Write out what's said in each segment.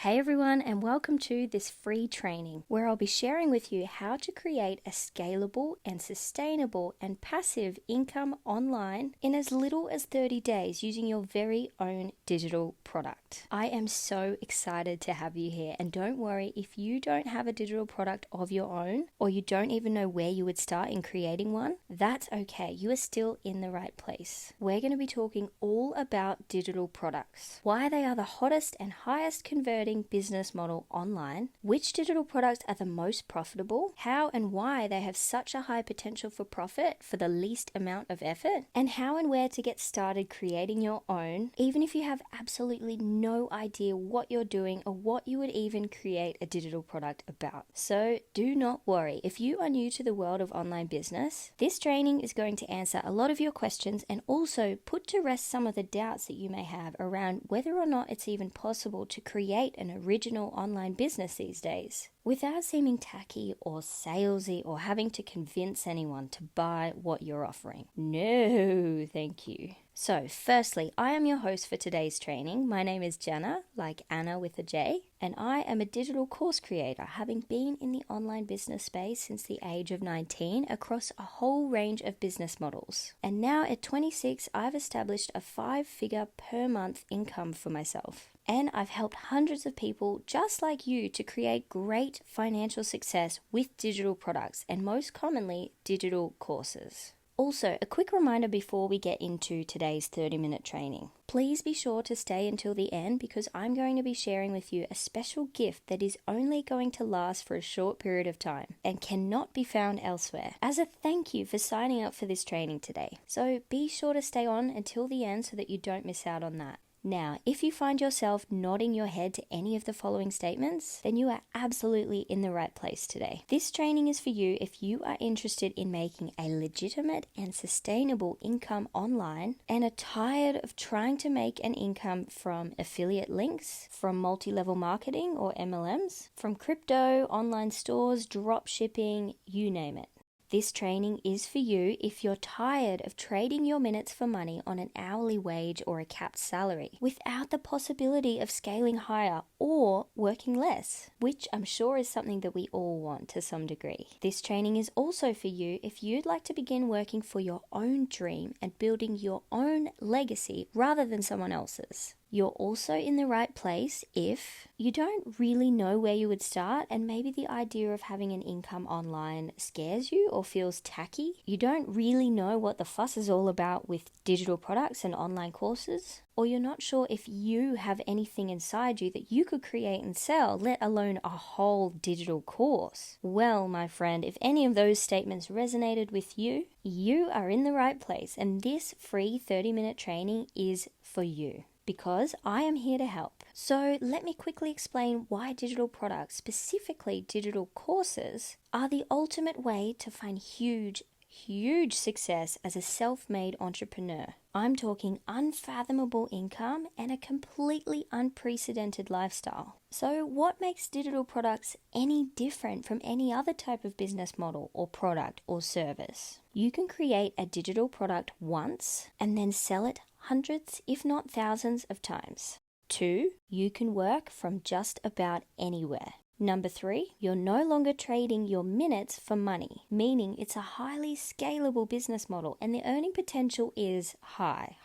Hey everyone, and welcome to this free training where I'll be sharing with you how to create a scalable and sustainable and passive income online in as little as 30 days using your very own digital product. I am so excited to have you here, and don't worry if you don't have a digital product of your own or you don't even know where you would start in creating one. That's okay, you are still in the right place. We're going to be talking all about digital products, why they are the hottest and highest converting business model online, which digital products are the most profitable, how and why they have such a high potential for profit for the least amount of effort, and how and where to get started creating your own, even if you have absolutely no idea what you're doing or what you would even create a digital product about. So do not worry, if you are new to the world of online business, this training is going to answer a lot of your questions and also put to rest some of the doubts that you may have around whether or not it's even possible to create an original online business these days without seeming tacky or salesy or having to convince anyone to buy what you're offering. No, thank you. So, firstly, I am your host for today's training. My name is Jenna, like Anna with a J, and I am a digital course creator, having been in the online business space since the age of 19 across a whole range of business models. And now at 26, I've established a 5-figure per month income for myself. And I've helped hundreds of people just like you to create great financial success with digital products, and most commonly, digital courses. Also, a quick reminder before we get into today's 30-minute training. Please be sure to stay until the end because I'm going to be sharing with you a special gift that is only going to last for a short period of time and cannot be found elsewhere as a thank you for signing up for this training today. So be sure to stay on until the end so that you don't miss out on that. Now, if you find yourself nodding your head to any of the following statements, then you are absolutely in the right place today. This training is for you if you are interested in making a legitimate and sustainable income online and are tired of trying to make an income from affiliate links, from multi-level marketing or MLMs, from crypto, online stores, drop shipping, you name it. This training is for you if you're tired of trading your minutes for money on an hourly wage or a capped salary without the possibility of scaling higher or working less, which I'm sure is something that we all want to some degree. This training is also for you if you'd like to begin working for your own dream and building your own legacy rather than someone else's. You're also in the right place if you don't really know where you would start and maybe the idea of having an income online scares you or feels tacky. You don't really know what the fuss is all about with digital products and online courses, or you're not sure if you have anything inside you that you could create and sell, let alone a whole digital course. Well, my friend, if any of those statements resonated with you, you are in the right place, and this free 30-minute training is for you, because I am here to help. So let me quickly explain why digital products, specifically digital courses, are the ultimate way to find huge success as a self-made entrepreneur. I'm talking unfathomable income and a completely unprecedented lifestyle. So what makes digital products any different from any other type of business model or product or service? You can create a digital product once and then sell it hundreds, if not thousands of times. 2, you can work from just about anywhere. Number 3, you're no longer trading your minutes for money, meaning it's a highly scalable business model and the earning potential is high.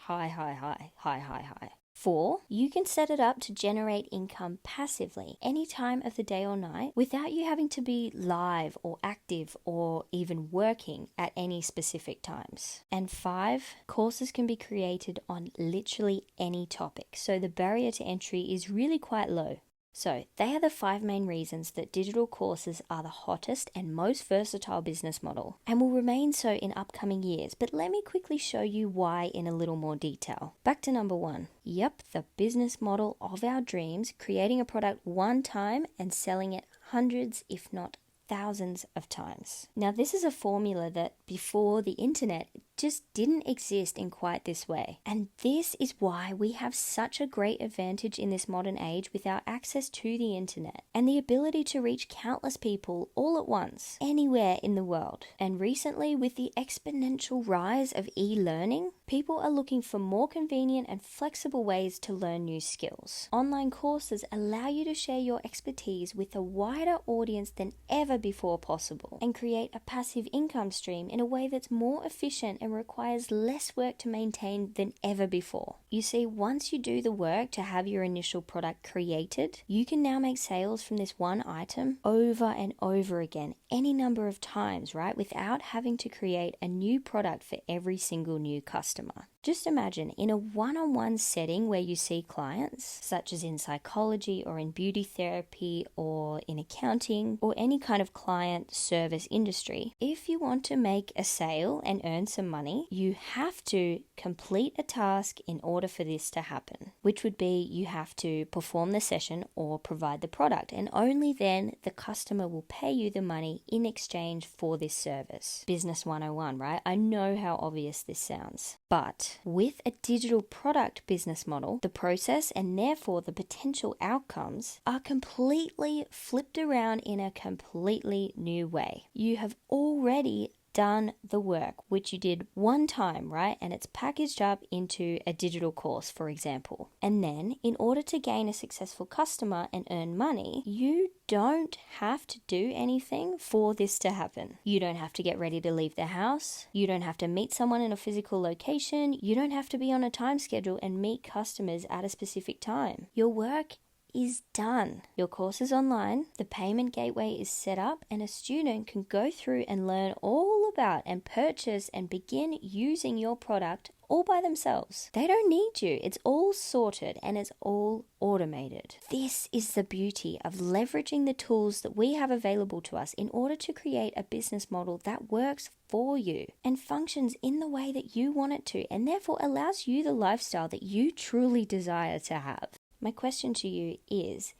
4, you can set it up to generate income passively any time of the day or night without you having to be live or active or even working at any specific times. And 5, courses can be created on literally any topic, so the barrier to entry is really quite low. So they are the 5 main reasons that digital courses are the hottest and most versatile business model and will remain so in upcoming years. But let me quickly show you why in a little more detail. Back to number 1. Yep, the business model of our dreams, creating a product one time and selling it hundreds, if not thousands of times. Now, this is a formula that before the internet just didn't exist in quite this way. And this is why we have such a great advantage in this modern age with our access to the internet and the ability to reach countless people all at once, anywhere in the world. And recently, with the exponential rise of e-learning, people are looking for more convenient and flexible ways to learn new skills. Online courses allow you to share your expertise with a wider audience than ever before possible and create a passive income stream in a way that's more efficient and requires less work to maintain than ever before. You see, once you do the work to have your initial product created, you can now make sales from this one item over and over again, any number of times, right? Without having to create a new product for every single new customer. Just imagine in a one-on-one setting where you see clients, such as in psychology or in beauty therapy or in accounting or any kind of client service industry, if you want to make a sale and earn some money, you have to complete a task in order for this to happen, which would be you have to perform the session or provide the product, and only then the customer will pay you the money in exchange for this service. Business 101, right? I know how obvious this sounds, but with a digital product business model, the process and therefore the potential outcomes are completely flipped around in a completely new way. You have already done the work, which you did one time, right? And it's packaged up into a digital course, for example. And then, in order to gain a successful customer and earn money, you don't have to do anything for this to happen. You don't have to get ready to leave the house. You don't have to meet someone in a physical location. You don't have to be on a time schedule and meet customers at a specific time. Your work is done. Your course is online, the payment gateway is set up, and a student can go through and learn all about and purchase and begin using your product all by themselves. They don't need you. It's all sorted and it's all automated. This is the beauty of leveraging the tools that we have available to us in order to create a business model that works for you and functions in the way that you want it to, and therefore allows you the lifestyle that you truly desire to have. My question to you is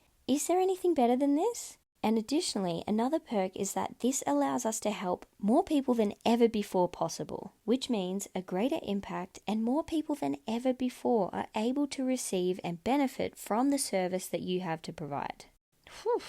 there anything better than this? And additionally, another perk is that this allows us to help more people than ever before possible, which means a greater impact and more people than ever before are able to receive and benefit from the service that you have to provide. Whew.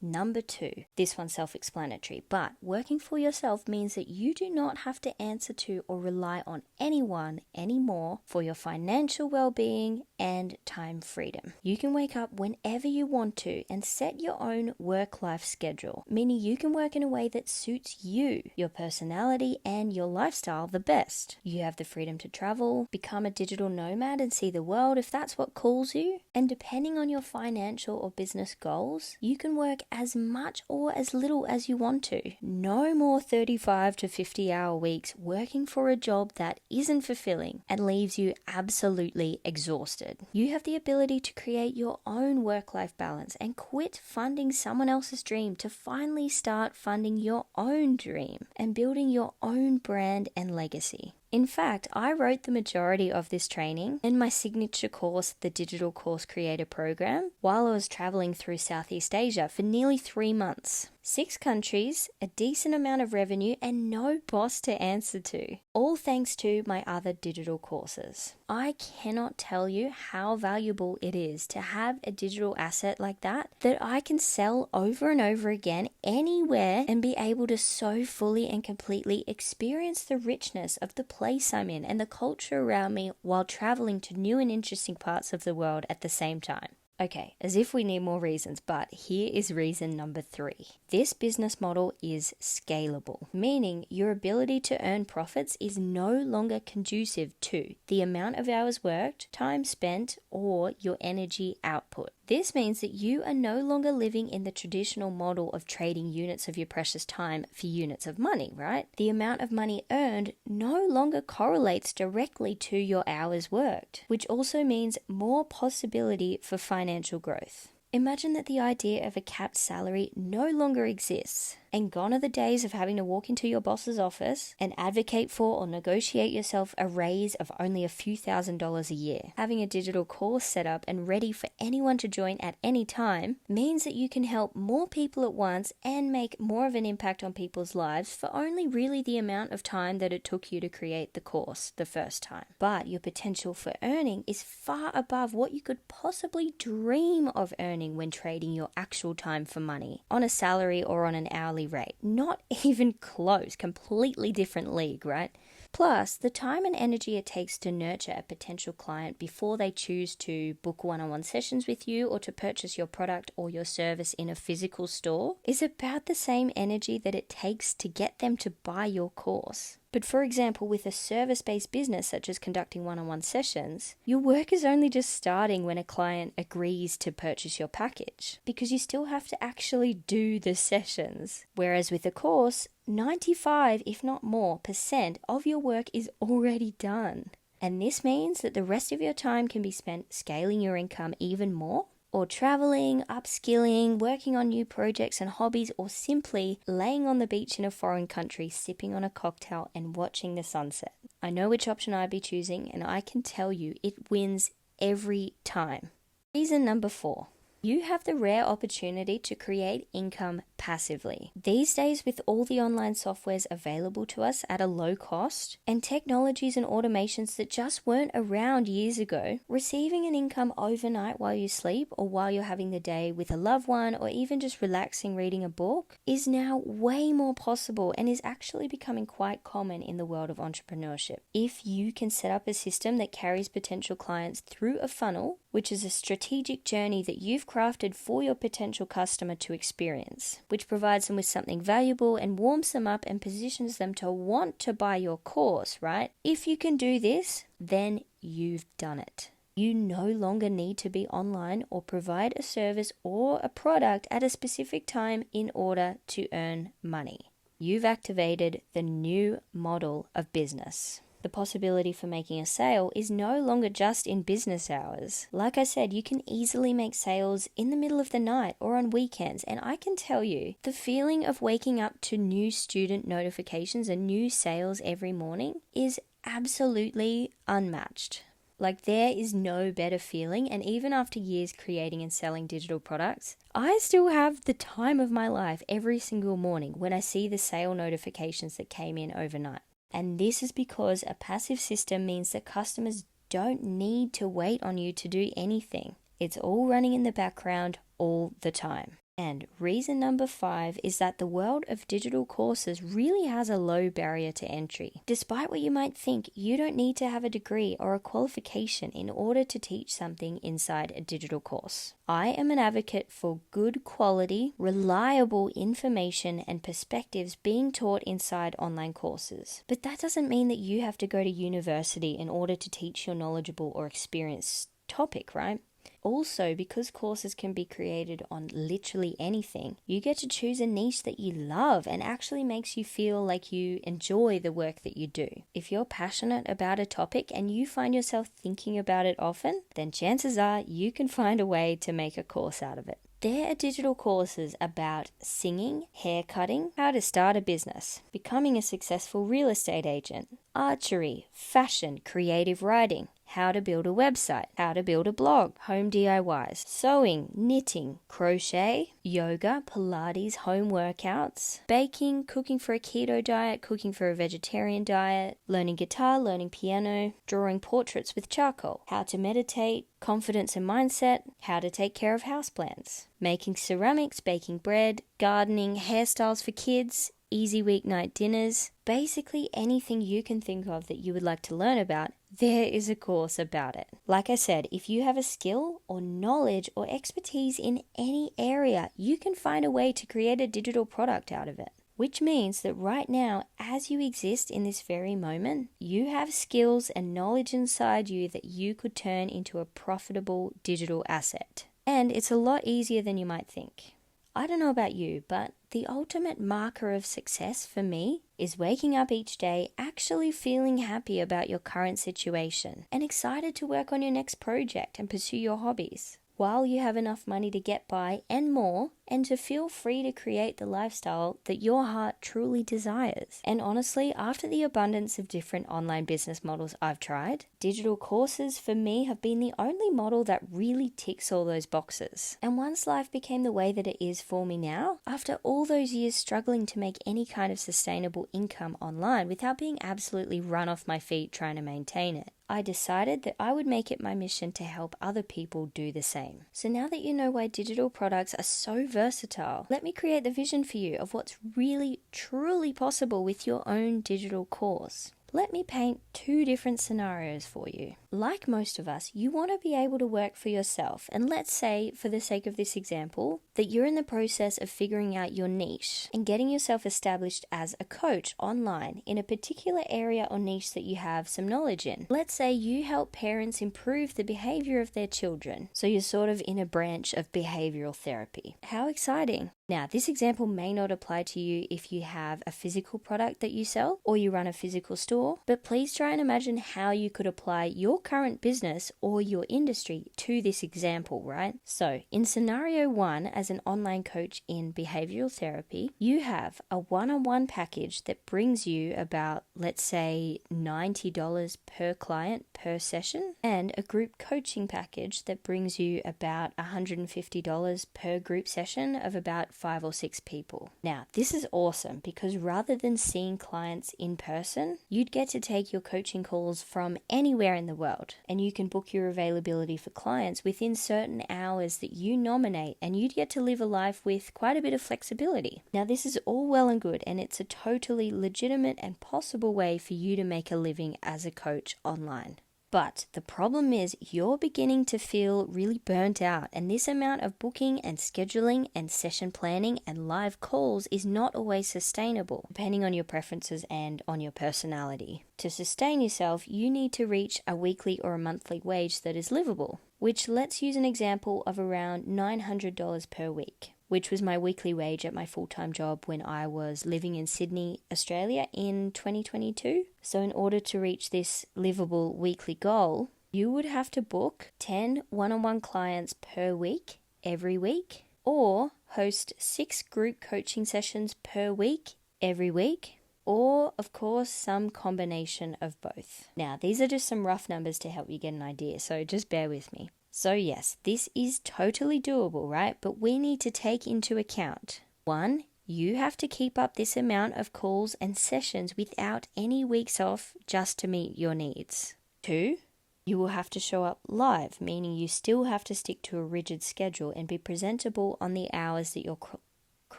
Number 2, this one's self-explanatory, but working for yourself means that you do not have to answer to or rely on anyone anymore for your financial well-being and time freedom. You can wake up whenever you want to and set your own work-life schedule, meaning you can work in a way that suits you, your personality, and your lifestyle the best. You have the freedom to travel, become a digital nomad and see the world if that's what calls you, and depending on your financial or business goals, you can work as much or as little as you want to. No more 35 to 50 hour weeks working for a job that isn't fulfilling and leaves you absolutely exhausted. You have the ability to create your own work-life balance and quit funding someone else's dream to finally start funding your own dream and building your own brand and legacy. In fact, I wrote the majority of this training in my signature course, the Digital Course Creator Program, while I was traveling through Southeast Asia for nearly 3 months. 6 countries, a decent amount of revenue, and no boss to answer to. All thanks to my other digital courses. I cannot tell you how valuable it is to have a digital asset like that I can sell over and over again anywhere and be able to so fully and completely experience the richness of the place I'm in and the culture around me while traveling to new and interesting parts of the world at the same time. Okay, as if we need more reasons, but here is reason number 3. This business model is scalable, meaning your ability to earn profits is no longer conducive to the amount of hours worked, time spent, or your energy output. This means that you are no longer living in the traditional model of trading units of your precious time for units of money, right? The amount of money earned no longer correlates directly to your hours worked, which also means more possibility for financial growth. Imagine that the idea of a capped salary no longer exists. And gone are the days of having to walk into your boss's office and advocate for or negotiate yourself a raise of only a few $1,000s a year. Having a digital course set up and ready for anyone to join at any time means that you can help more people at once and make more of an impact on people's lives for only really the amount of time that it took you to create the course the first time. But your potential for earning is far above what you could possibly dream of earning when trading your actual time for money on a salary or on an hourly rate. Not even close, completely different league, right? Plus, the time and energy it takes to nurture a potential client before they choose to book one-on-one sessions with you or to purchase your product or your service in a physical store is about the same energy that it takes to get them to buy your course. But for example, with a service-based business such as conducting one-on-one sessions, your work is only just starting when a client agrees to purchase your package, because you still have to actually do the sessions. Whereas with a course, 95, if not more, % of your work is already done. And this means that the rest of your time can be spent scaling your income even more, or traveling, upskilling, working on new projects and hobbies, or simply laying on the beach in a foreign country, sipping on a cocktail and watching the sunset. I know which option I'd be choosing, and I can tell you it wins every time. Reason number 4. You have the rare opportunity to create income passively. These days, with all the online softwares available to us at a low cost and technologies and automations that just weren't around years ago, receiving an income overnight while you sleep or while you're having the day with a loved one or even just relaxing reading a book is now way more possible and is actually becoming quite common in the world of entrepreneurship. If you can set up a system that carries potential clients through a funnel, which is a strategic journey that you've crafted for your potential customer to experience, which provides them with something valuable and warms them up and positions them to want to buy your course, right? If you can do this, then you've done it. You no longer need to be online or provide a service or a product at a specific time in order to earn money. You've activated the new model of business. The possibility for making a sale is no longer just in business hours. Like I said, you can easily make sales in the middle of the night or on weekends, and I can tell you, the feeling of waking up to new student notifications and new sales every morning is absolutely unmatched. Like, there is no better feeling, and even after years creating and selling digital products, I still have the time of my life every single morning when I see the sale notifications that came in overnight. And this is because a passive system means that customers don't need to wait on you to do anything. It's all running in the background all the time. And reason number 5 is that the world of digital courses really has a low barrier to entry. Despite what you might think, you don't need to have a degree or a qualification in order to teach something inside a digital course. I am an advocate for good quality, reliable information and perspectives being taught inside online courses. But that doesn't mean that you have to go to university in order to teach your knowledgeable or experienced topic, right? Also, because courses can be created on literally anything, you get to choose a niche that you love and actually makes you feel like you enjoy the work that you do. If you're passionate about a topic and you find yourself thinking about it often, then chances are you can find a way to make a course out of it. There are digital courses about singing, hair cutting, how to start a business, becoming a successful real estate agent, archery, fashion, creative writing, how to build a website, how to build a blog, home DIYs, sewing, knitting, crochet, yoga, Pilates, home workouts, baking, cooking for a keto diet, cooking for a vegetarian diet, learning guitar, learning piano, drawing portraits with charcoal, how to meditate, confidence and mindset, how to take care of houseplants, making ceramics, baking bread, gardening, hairstyles for kids, easy weeknight dinners, basically anything you can think of that you would like to learn about, there is a course about it. Like I said, if you have a skill or knowledge or expertise in any area, you can find a way to create a digital product out of it. Which means that right now, as you exist in this very moment, you have skills and knowledge inside you that you could turn into a profitable digital asset. And it's a lot easier than you might think. I don't know about you, but the ultimate marker of success for me is waking up each day actually feeling happy about your current situation and excited to work on your next project and pursue your hobbies, while you have enough money to get by and more, and to feel free to create the lifestyle that your heart truly desires. And honestly, after the abundance of different online business models I've tried, digital courses for me have been the only model that really ticks all those boxes. And once life became the way that it is for me now, after all those years struggling to make any kind of sustainable income online without being absolutely run off my feet trying to maintain it, I decided that I would make it my mission to help other people do the same. So now that you know why digital products are so versatile, let me create the vision for you of what's really, truly possible with your own digital course. Let me paint two different scenarios for you. Like most of us, you want to be able to work for yourself. And let's say, for the sake of this example, that you're in the process of figuring out your niche and getting yourself established as a coach online in a particular area or niche that you have some knowledge in. Let's say you help parents improve the behavior of their children. So you're sort of in a branch of behavioral therapy. How exciting! Now, this example may not apply to you if you have a physical product that you sell or you run a physical store, but please try and imagine how you could apply your current business or your industry to this example, right? So, in scenario 1, as an online coach in behavioral therapy, you have a one-on-one package that brings you about, let's say, $90 per client per session, and a group coaching package that brings you about $150 per group session of about 5 or 6 people. Now, this is awesome because rather than seeing clients in person, you'd get to take your coaching calls from anywhere in the world, and you can book your availability for clients within certain hours that you nominate, and you'd get to live a life with quite a bit of flexibility. Now, this is all well and good, and it's a totally legitimate and possible way for you to make a living as a coach online. But the problem is you're beginning to feel really burnt out, and this amount of booking and scheduling and session planning and live calls is not always sustainable, depending on your preferences and on your personality. To sustain yourself, you need to reach a weekly or a monthly wage that is livable, which let's use an example of around $900 per week, which was my weekly wage at my full-time job when I was living in Sydney, Australia in 2022. So in order to reach this livable weekly goal, you would have to book 10 one-on-one clients per week, every week, or host 6 group coaching sessions per week, every week, or, of course, some combination of both. Now, these are just some rough numbers to help you get an idea, so just bear with me. So yes, this is totally doable, right? But we need to take into account, 1, you have to keep up this amount of calls and sessions without any weeks off just to meet your needs. 2, you will have to show up live, meaning you still have to stick to a rigid schedule and be presentable on the hours that your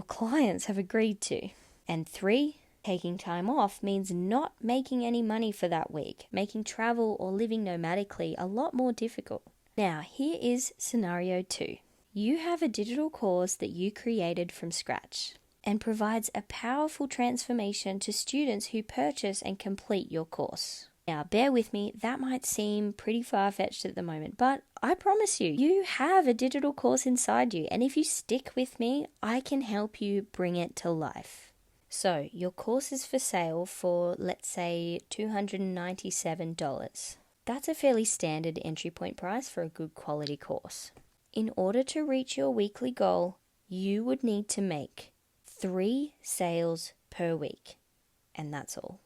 clients have agreed to. And 3, taking time off means not making any money for that week, making travel or living nomadically a lot more difficult. Now, here is scenario 2. You have a digital course that you created from scratch and provides a powerful transformation to students who purchase and complete your course. Now, bear with me, that might seem pretty far-fetched at the moment, but I promise you, you have a digital course inside you, and if you stick with me, I can help you bring it to life. So, your course is for sale for, let's say, $297. That's a fairly standard entry point price for a good quality course. In order to reach your weekly goal, you would need to make 3 sales per week, and that's all.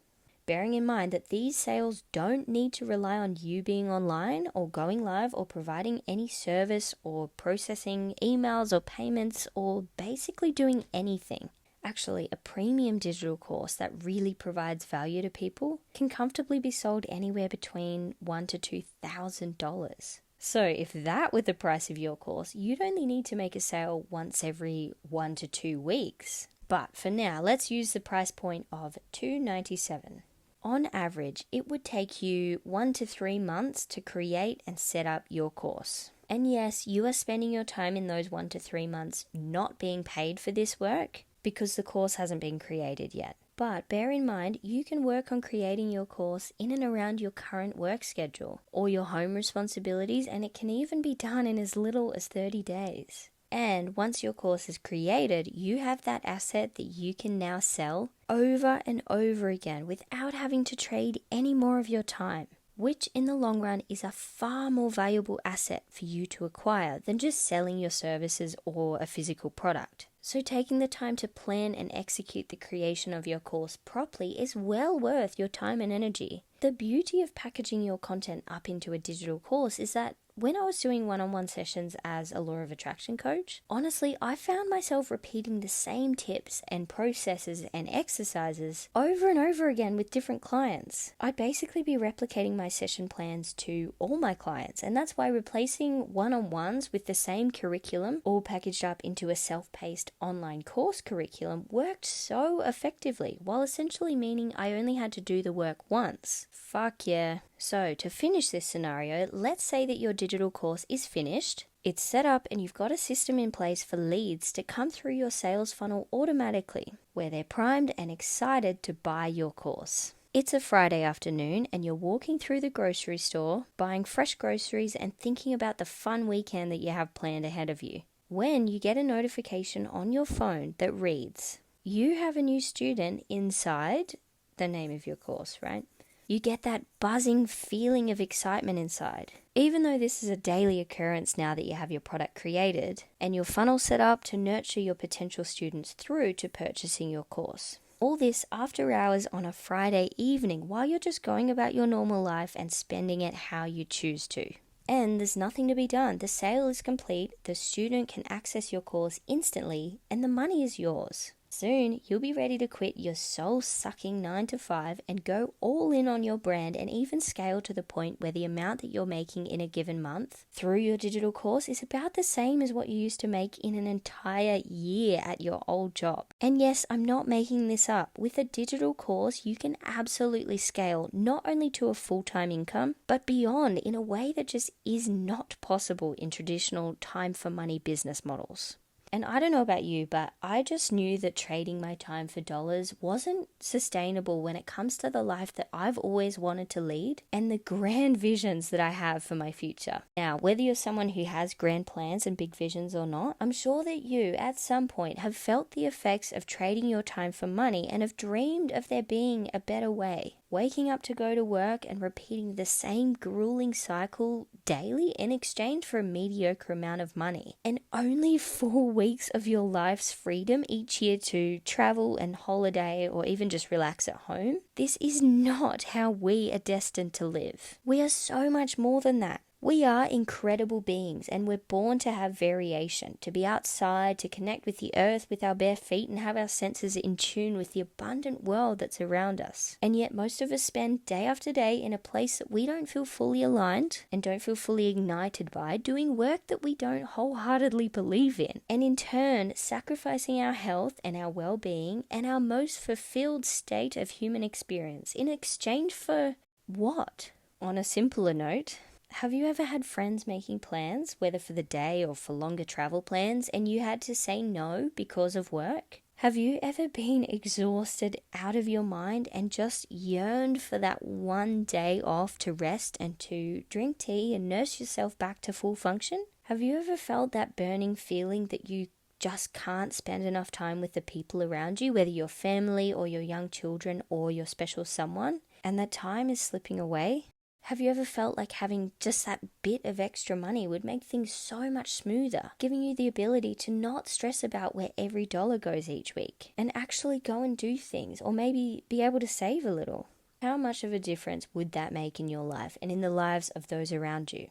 Bearing in mind that these sales don't need to rely on you being online or going live or providing any service or processing emails or payments or basically doing anything. Actually, a premium digital course that really provides value to people can comfortably be sold anywhere between $1,000 to $2,000. So if that were the price of your course, you'd only need to make a sale once every 1 to 2 weeks. But for now, let's use the price point of $297. On average, it would take you 1 to 3 months to create and set up your course. And yes, you are spending your time in those 1 to 3 months not being paid for this work because the course hasn't been created yet. But bear in mind, you can work on creating your course in and around your current work schedule or your home responsibilities, and it can even be done in as little as 30 days. And once your course is created, you have that asset that you can now sell over and over again without having to trade any more of your time. which in the long run is a far more valuable asset for you to acquire than just selling your services or a physical product. So taking the time to plan and execute the creation of your course properly is well worth your time and energy. The beauty of packaging your content up into a digital course is that when I was doing one-on-one sessions as a law of attraction coach, honestly, I found myself repeating the same tips and processes and exercises over and over again with different clients. I'd basically be replicating my session plans to all my clients, and that's why replacing one-on-ones with the same curriculum, all packaged up into a self-paced online course curriculum, worked so effectively, while essentially meaning I only had to do the work once. Fuck yeah. So to finish this scenario, let's say that your digital course is finished, it's set up, and you've got a system in place for leads to come through your sales funnel automatically, where they're primed and excited to buy your course. It's a Friday afternoon and you're walking through the grocery store, buying fresh groceries and thinking about the fun weekend that you have planned ahead of you, when you get a notification on your phone that reads, "You have a new student inside," the name of your course, right? You get that buzzing feeling of excitement inside. Even though this is a daily occurrence now that you have your product created and your funnel set up to nurture your potential students through to purchasing your course. All this after hours on a Friday evening while you're just going about your normal life and spending it how you choose to. And there's nothing to be done. The sale is complete, the student can access your course instantly, and the money is yours. Soon, you'll be ready to quit your soul-sucking 9 to 5 and go all in on your brand, and even scale to the point where the amount that you're making in a given month through your digital course is about the same as what you used to make in an entire year at your old job. And yes, I'm not making this up. With a digital course, you can absolutely scale not only to a full-time income, but beyond in a way that just is not possible in traditional time for money business models. And I don't know about you, but I just knew that trading my time for dollars wasn't sustainable when it comes to the life that I've always wanted to lead and the grand visions that I have for my future. Now, whether you're someone who has grand plans and big visions or not, I'm sure that you, at some point, have felt the effects of trading your time for money and have dreamed of there being a better way. Waking up to go to work and repeating the same grueling cycle daily in exchange for a mediocre amount of money, and only 4 weeks of your life's freedom each year to travel and holiday or even just relax at home. This is not how we are destined to live. We are so much more than that. We are incredible beings, and we're born to have variation, to be outside, to connect with the earth with our bare feet and have our senses in tune with the abundant world that's around us. And yet most of us spend day after day in a place that we don't feel fully aligned and don't feel fully ignited by, doing work that we don't wholeheartedly believe in, and in turn sacrificing our health and our well-being and our most fulfilled state of human experience in exchange for what? On a simpler note, have you ever had friends making plans, whether for the day or for longer travel plans, and you had to say no because of work? Have you ever been exhausted out of your mind and just yearned for that one day off to rest and to drink tea and nurse yourself back to full function? Have you ever felt that burning feeling that you just can't spend enough time with the people around you, whether your family or your young children or your special someone, and that time is slipping away? Have you ever felt like having just that bit of extra money would make things so much smoother, giving you the ability to not stress about where every dollar goes each week and actually go and do things, or maybe be able to save a little? How much of a difference would that make in your life and in the lives of those around you?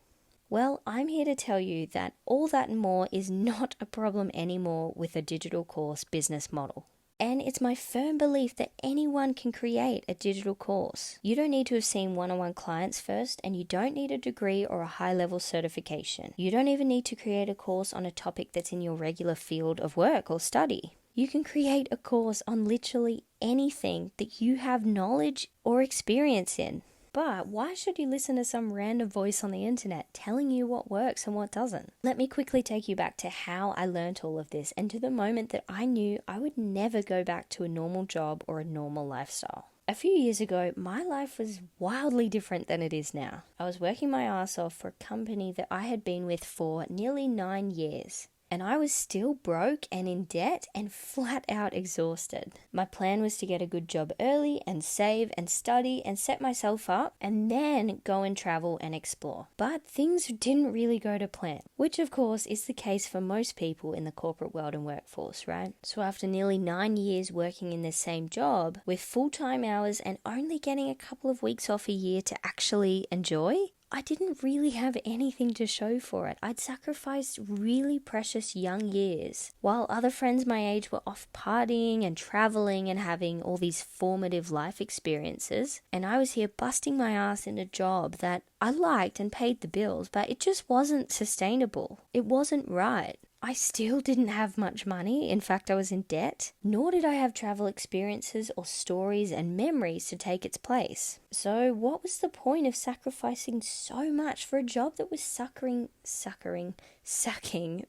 Well, I'm here to tell you that all that and more is not a problem anymore with a digital course business model. And it's my firm belief that anyone can create a digital course. You don't need to have seen one-on-one clients first, and you don't need a degree or a high-level certification. You don't even need to create a course on a topic that's in your regular field of work or study. You can create a course on literally anything that you have knowledge or experience in. But why should you listen to some random voice on the internet telling you what works and what doesn't? Let me quickly take you back to how I learned all of this and to the moment that I knew I would never go back to a normal job or a normal lifestyle. A few years ago, my life was wildly different than it is now. I was working my ass off for a company that I had been with for nearly 9 years. and I was still broke and in debt and flat out exhausted. My plan was to get a good job early and save and study and set myself up and then go and travel and explore. But things didn't really go to plan, which of course is the case for most people in the corporate world and workforce, right? So after nearly 9 years working in the same job with full-time hours and only getting a couple of weeks off a year to actually enjoy, I didn't really have anything to show for it. I'd sacrificed really precious young years, while other friends my age were off partying and traveling and having all these formative life experiences, and I was here busting my ass in a job that I liked and paid the bills, but it just wasn't sustainable. It wasn't right. I still didn't have much money. In fact, I was in debt. Nor did I have travel experiences or stories and memories to take its place. So what was the point of sacrificing so much for a job that was sucking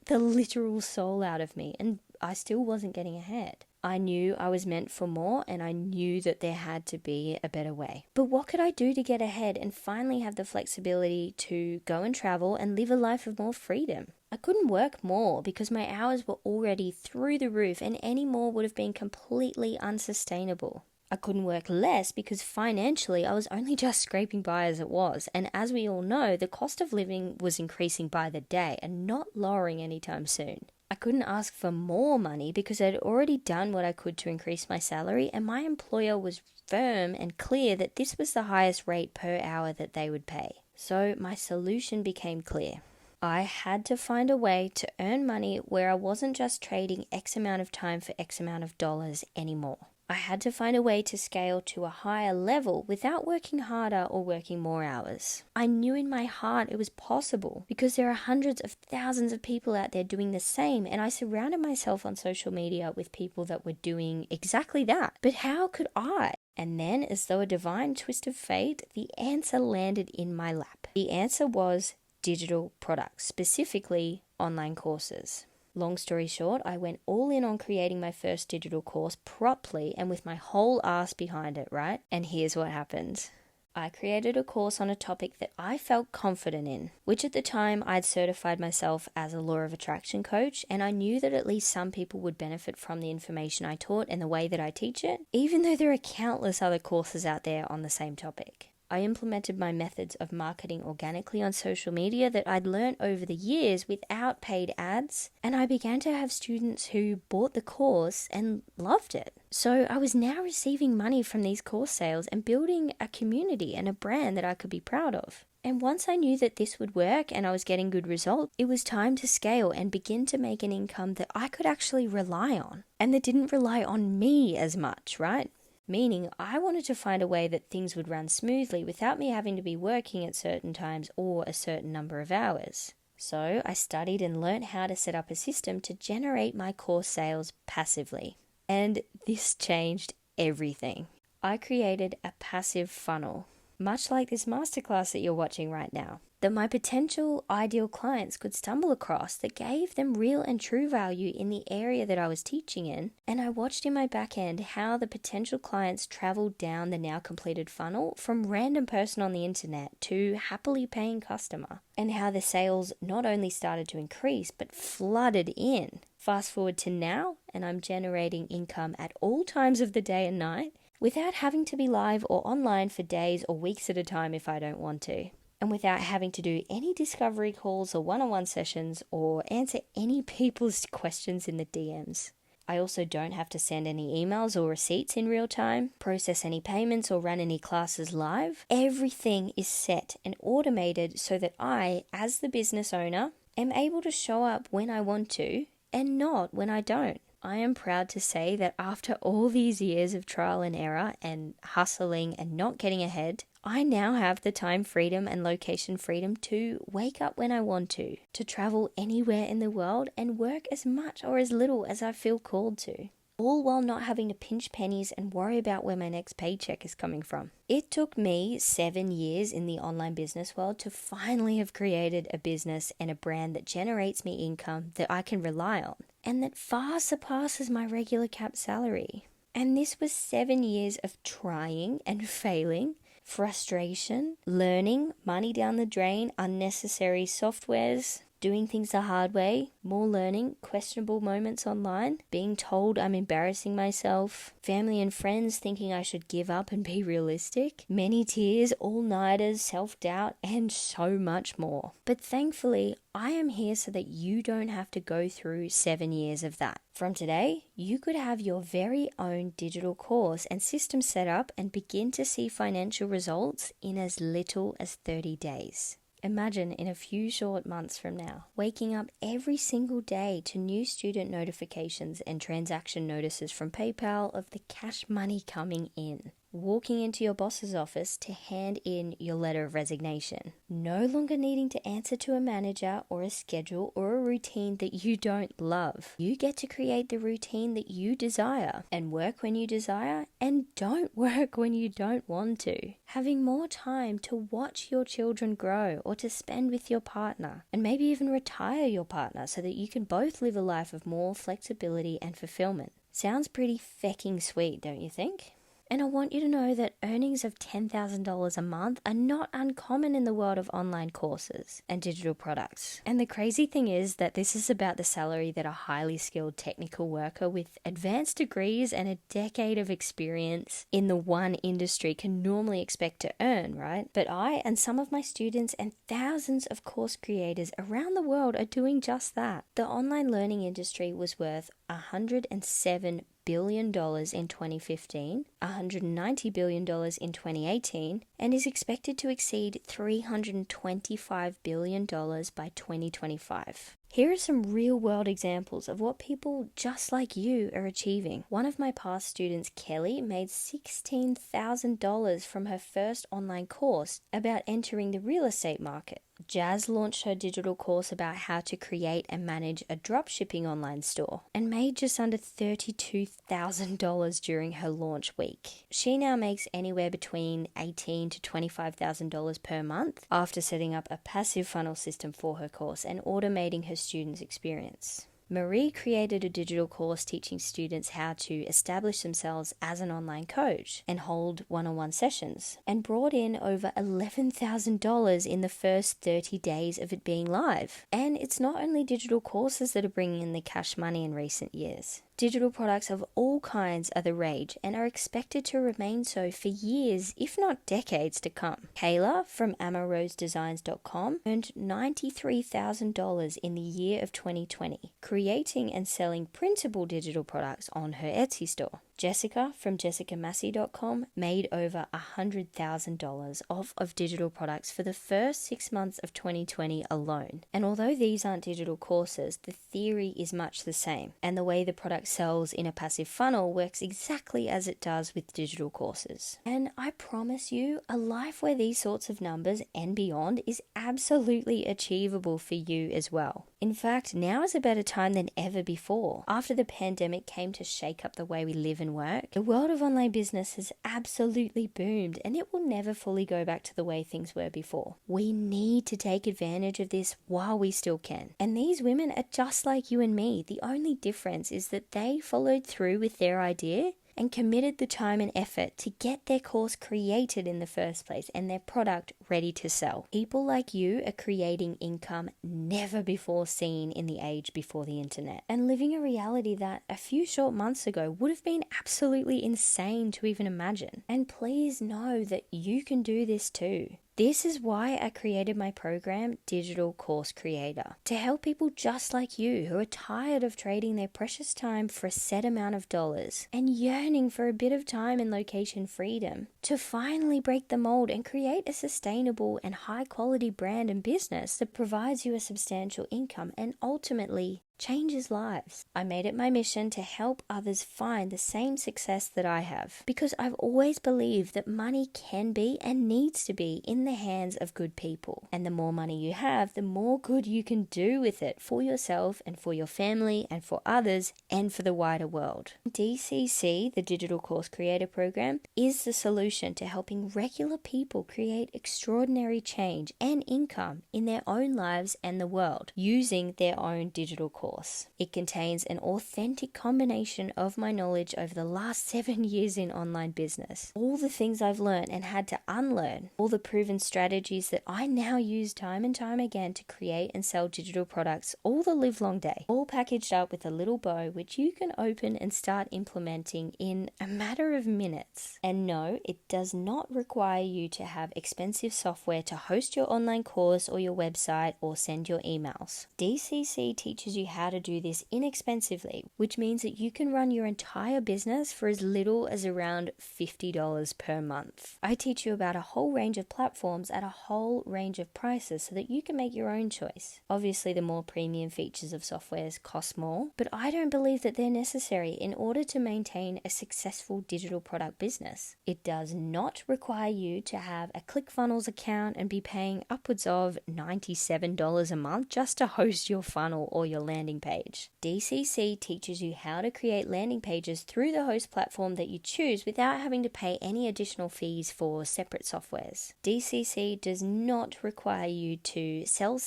the literal soul out of me, and I still wasn't getting ahead? I knew I was meant for more, and I knew that there had to be a better way. But what could I do to get ahead and finally have the flexibility to go and travel and live a life of more freedom? I couldn't work more because my hours were already through the roof, and any more would have been completely unsustainable. I couldn't work less because financially I was only just scraping by as it was, and as we all know, the cost of living was increasing by the day and not lowering anytime soon. I couldn't ask for more money because I'd already done what I could to increase my salary, and my employer was firm and clear that this was the highest rate per hour that they would pay. So my solution became clear. I had to find a way to earn money where I wasn't just trading X amount of time for X amount of dollars anymore. I had to find a way to scale to a higher level without working harder or working more hours. I knew in my heart it was possible because there are hundreds of thousands of people out there doing the same, and I surrounded myself on social media with people that were doing exactly that. But how could I? And then, as though a divine twist of fate, the answer landed in my lap. The answer was digital products, specifically online courses. Long story short, I went all in on creating my first digital course properly and with my whole ass behind it, right? And here's what happened. I created a course on a topic that I felt confident in, which at the time I'd certified myself as a law of attraction coach, and I knew that at least some people would benefit from the information I taught and the way that I teach it, even though there are countless other courses out there on the same topic. I implemented my methods of marketing organically on social media that I'd learned over the years without paid ads, and I began to have students who bought the course and loved it. So I was now receiving money from these course sales and building a community and a brand that I could be proud of. And once I knew that this would work and I was getting good results, it was time to scale and begin to make an income that I could actually rely on and that didn't rely on me as much, right? Meaning I wanted to find a way that things would run smoothly without me having to be working at certain times or a certain number of hours. So I studied and learnt how to set up a system to generate my course sales passively. And this changed everything. I created a passive funnel, much like this masterclass that you're watching right now, that my potential ideal clients could stumble across that gave them real and true value in the area that I was teaching in. And I watched in my back end how the potential clients traveled down the now completed funnel from random person on the internet to happily paying customer, and how the sales not only started to increase but flooded in. Fast forward to now, and I'm generating income at all times of the day and night without having to be live or online for days or weeks at a time if I don't want to, and without having to do any discovery calls or one-on-one sessions or answer any people's questions in the DMs. I also don't have to send any emails or receipts in real time, process any payments or run any classes live. Everything is set and automated so that I, as the business owner, am able to show up when I want to and not when I don't. I am proud to say that after all these years of trial and error and hustling and not getting ahead, I now have the time freedom and location freedom to wake up when I want to travel anywhere in the world and work as much or as little as I feel called to, all while not having to pinch pennies and worry about where my next paycheck is coming from. It took me 7 years in the online business world to finally have created a business and a brand that generates me income that I can rely on, and that far surpasses my regular cap salary. And this was 7 years of trying and failing, frustration, learning, money down the drain, unnecessary softwares, doing things the hard way, more learning, questionable moments online, being told I'm embarrassing myself, family and friends thinking I should give up and be realistic, many tears, all-nighters, self-doubt, and so much more. But thankfully, I am here so that you don't have to go through 7 years of that. From today, you could have your very own digital course and system set up and begin to see financial results in as little as 30 days. Imagine in a few short months from now, waking up every single day to new student notifications and transaction notices from PayPal of the cash money coming in. Walking into your boss's office to hand in your letter of resignation. No longer needing to answer to a manager or a schedule or a routine that you don't love. You get to create the routine that you desire and work when you desire and don't work when you don't want to. Having more time to watch your children grow or to spend with your partner and maybe even retire your partner so that you can both live a life of more flexibility and fulfillment. Sounds pretty fecking sweet, don't you think? And I want you to know that earnings of $10,000 a month are not uncommon in the world of online courses and digital products. And the crazy thing is that this is about the salary that a highly skilled technical worker with advanced degrees and a decade of experience in the one industry can normally expect to earn, right? But I and some of my students and thousands of course creators around the world are doing just that. The online learning industry was worth $107 billion in 2015, $190 billion in 2018, and is expected to exceed $325 billion by 2025. Here are some real-world examples of what people just like you are achieving. One of my past students, Kelly, made $16,000 from her first online course about entering the real estate market. Jazz launched her digital course about how to create and manage a dropshipping online store and made just under $32,000 during her launch week. She now makes anywhere between $18,000 to $25,000 per month after setting up a passive funnel system for her course and automating her students' experience. Marie created a digital course teaching students how to establish themselves as an online coach and hold one-on-one sessions, and brought in over $11,000 in the first 30 days of it being live. And it's not only digital courses that are bringing in the cash money in recent years. Digital products of all kinds are the rage and are expected to remain so for years, if not decades to come. Kayla from AmaRoseDesigns.com earned $93,000 in the year of 2020, creating and selling printable digital products on her Etsy store. Jessica from JessicaMassey.com made over $100,000 off of digital products for the first 6 months of 2020 alone. And although these aren't digital courses, the theory is much the same, and the way the product sells in a passive funnel works exactly as it does with digital courses. And I promise you, a life where these sorts of numbers and beyond is absolutely achievable for you as well. In fact, now is a better time than ever before. After the pandemic came to shake up the way we live and work, the world of online business has absolutely boomed, and it will never fully go back to the way things were before. We need to take advantage of this while we still can. And these women are just like you and me. The only difference is that they followed through with their idea and committed the time and effort to get their course created in the first place and their product ready to sell. People like you are creating income never before seen in the age before the internet, and living a reality that a few short months ago would have been absolutely insane to even imagine. And please know that you can do this too. This is why I created my program, Digital Course Creator, to help people just like you who are tired of trading their precious time for a set amount of dollars and yearning for a bit of time and location freedom to finally break the mold and create a sustainable and high quality brand and business that provides you a substantial income and ultimately changes lives. I made it my mission to help others find the same success that I have, because I've always believed that money can be and needs to be in the hands of good people. And the more money you have, the more good you can do with it for yourself and for your family and for others and for the wider world. DCC, the Digital Course Creator Program, is the solution to helping regular people create extraordinary change and income in their own lives and the world using their own digital course course. It contains an authentic combination of my knowledge over the last 7 years in online business, all the things I've learned and had to unlearn, all the proven strategies that I now use time and time again to create and sell digital products all the live long day, all packaged up with a little bow which you can open and start implementing in a matter of minutes. And no, it does not require you to have expensive software to host your online course or your website or send your emails. DCC teaches you how to do this inexpensively, which means that you can run your entire business for as little as around $50 per month. I teach you about a whole range of platforms at a whole range of prices so that you can make your own choice. Obviously, the more premium features of softwares cost more, but I don't believe that they're necessary in order to maintain a successful digital product business. It does not require you to have a ClickFunnels account and be paying upwards of $97 a month just to host your funnel or your landing page. DCC teaches you how to create landing pages through the host platform that you choose without having to pay any additional fees for separate softwares. DCC does not require you to sell,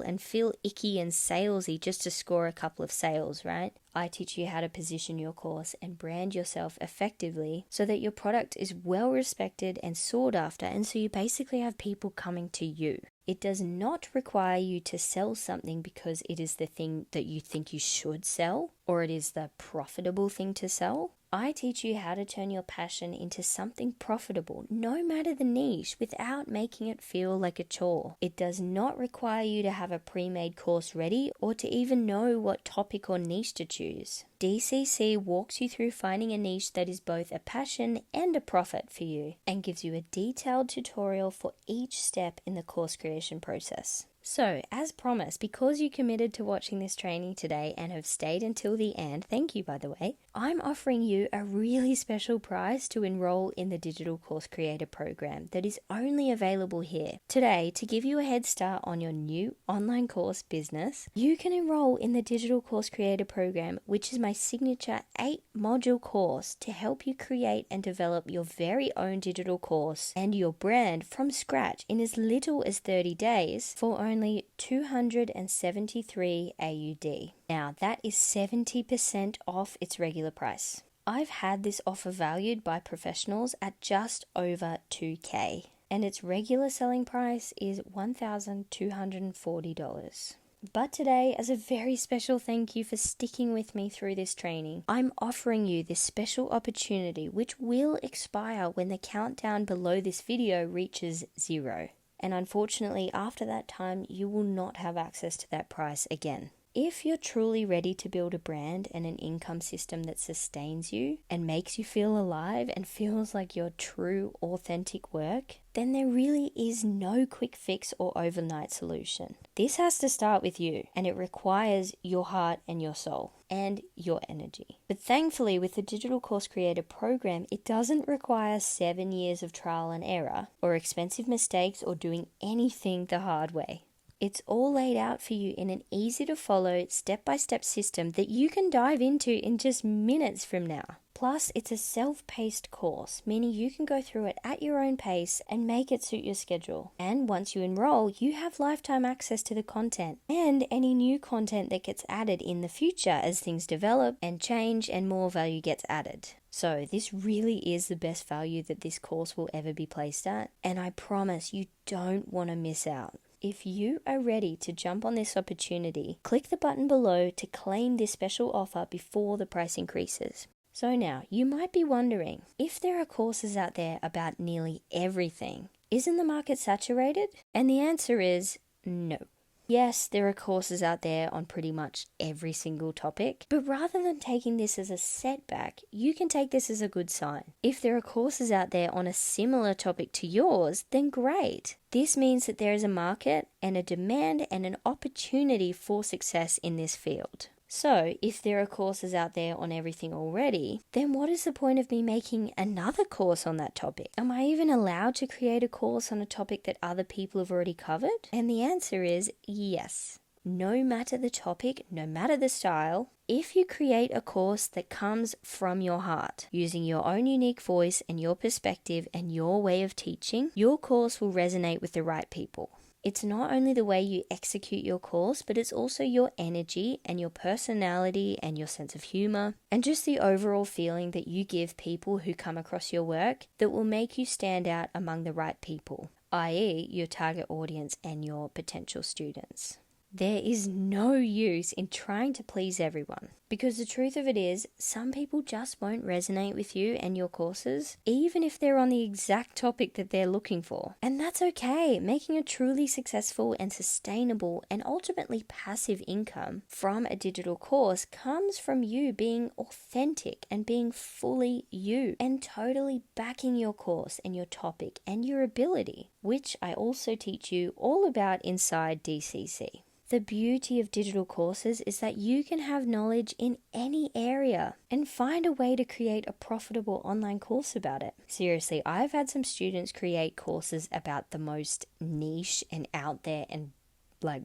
and feel icky and salesy just to score a couple of sales, right? I teach you how to position your course and brand yourself effectively so that your product is well respected and sought after, and so you basically have people coming to you. It does not require you to sell something because it is the thing that you think you should sell or it is the profitable thing to sell. I teach you how to turn your passion into something profitable, no matter the niche, without making it feel like a chore. It does not require you to have a pre-made course ready or to even know what topic or niche to choose. DCC walks you through finding a niche that is both a passion and a profit for you and gives you a detailed tutorial for each step in the course creation process. So, as promised, because you committed to watching this training today and have stayed until the end, thank you by the way, I'm offering you a really special prize to enroll in the Digital Course Creator program that is only available here. Today, to give you a head start on your new online course business, you can enroll in the Digital Course Creator program, which is my signature 8-module course to help you create and develop your very own digital course and your brand from scratch in as little as 30 days for only 273 AUD. Now, that is 70% off its regular price. I've had this offer valued by professionals at just over $2,000, and its regular selling price is $1,240. But today, as a very special thank you for sticking with me through this training, I'm offering you this special opportunity which will expire when the countdown below this video reaches 0. And unfortunately, after that time, you will not have access to that price again. If you're truly ready to build a brand and an income system that sustains you and makes you feel alive and feels like your true, authentic work, then there really is no quick fix or overnight solution. This has to start with you, and it requires your heart and your soul and your energy. But thankfully, with the Digital Course Creator program, it doesn't require 7 years of trial and error or expensive mistakes or doing anything the hard way. It's all laid out for you in an easy to follow, step-by-step system that you can dive into in just minutes from now. Plus, it's a self-paced course, meaning you can go through it at your own pace and make it suit your schedule. And once you enroll, you have lifetime access to the content and any new content that gets added in the future as things develop and change and more value gets added. So this really is the best value that this course will ever be placed at, and I promise you don't want to miss out. If you are ready to jump on this opportunity, click the button below to claim this special offer before the price increases. So now, you might be wondering, if there are courses out there about nearly everything, isn't the market saturated? And the answer is no. Yes, there are courses out there on pretty much every single topic, but rather than taking this as a setback, you can take this as a good sign. If there are courses out there on a similar topic to yours, then great. This means that there is a market and a demand and an opportunity for success in this field. So, if there are courses out there on everything already, then what is the point of me making another course on that topic? Am I even allowed to create a course on a topic that other people have already covered? And the answer is yes. No matter the topic, no matter the style, if you create a course that comes from your heart, using your own unique voice and your perspective and your way of teaching, your course will resonate with the right people. It's not only the way you execute your course, but it's also your energy and your personality and your sense of humor and just the overall feeling that you give people who come across your work that will make you stand out among the right people, i.e. your target audience and your potential students. There is no use in trying to please everyone, because the truth of it is, some people just won't resonate with you and your courses, even if they're on the exact topic that they're looking for. And that's okay. Making a truly successful and sustainable and ultimately passive income from a digital course comes from you being authentic and being fully you and totally backing your course and your topic and your ability, which I also teach you all about inside DCC. The beauty of digital courses is that you can have knowledge in any area and find a way to create a profitable online course about it. Seriously, I've had some students create courses about the most niche and out there and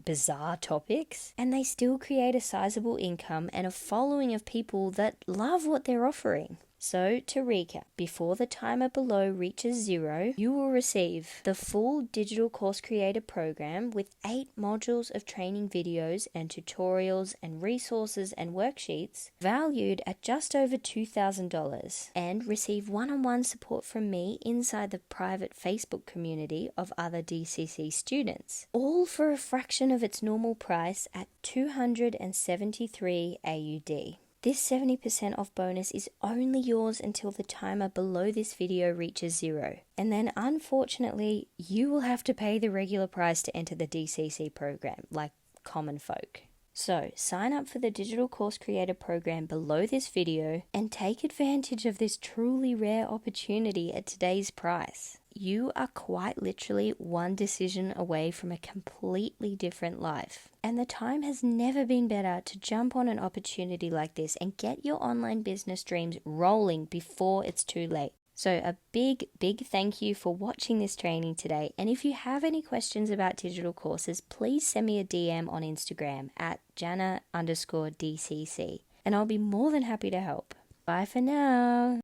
bizarre topics, and they still create a sizable income and a following of people that love what they're offering. So, to recap, before the timer below reaches 0, you will receive the full Digital Course Creator program with 8 modules of training videos and tutorials and resources and worksheets valued at just over $2,000, and receive one-on-one support from me inside the private Facebook community of other DCC students, all for a fraction of its normal price at 273 AUD. This 70% off bonus is only yours until the timer below this video reaches 0. And then unfortunately, you will have to pay the regular price to enter the DCC program, like common folk. So sign up for the Digital Course Creator program below this video and take advantage of this truly rare opportunity at today's price. You are quite literally one decision away from a completely different life. And the time has never been better to jump on an opportunity like this and get your online business dreams rolling before it's too late. So a big thank you for watching this training today. And if you have any questions about digital courses, please send me a DM on Instagram at Jana_DCC. And I'll be more than happy to help. Bye for now.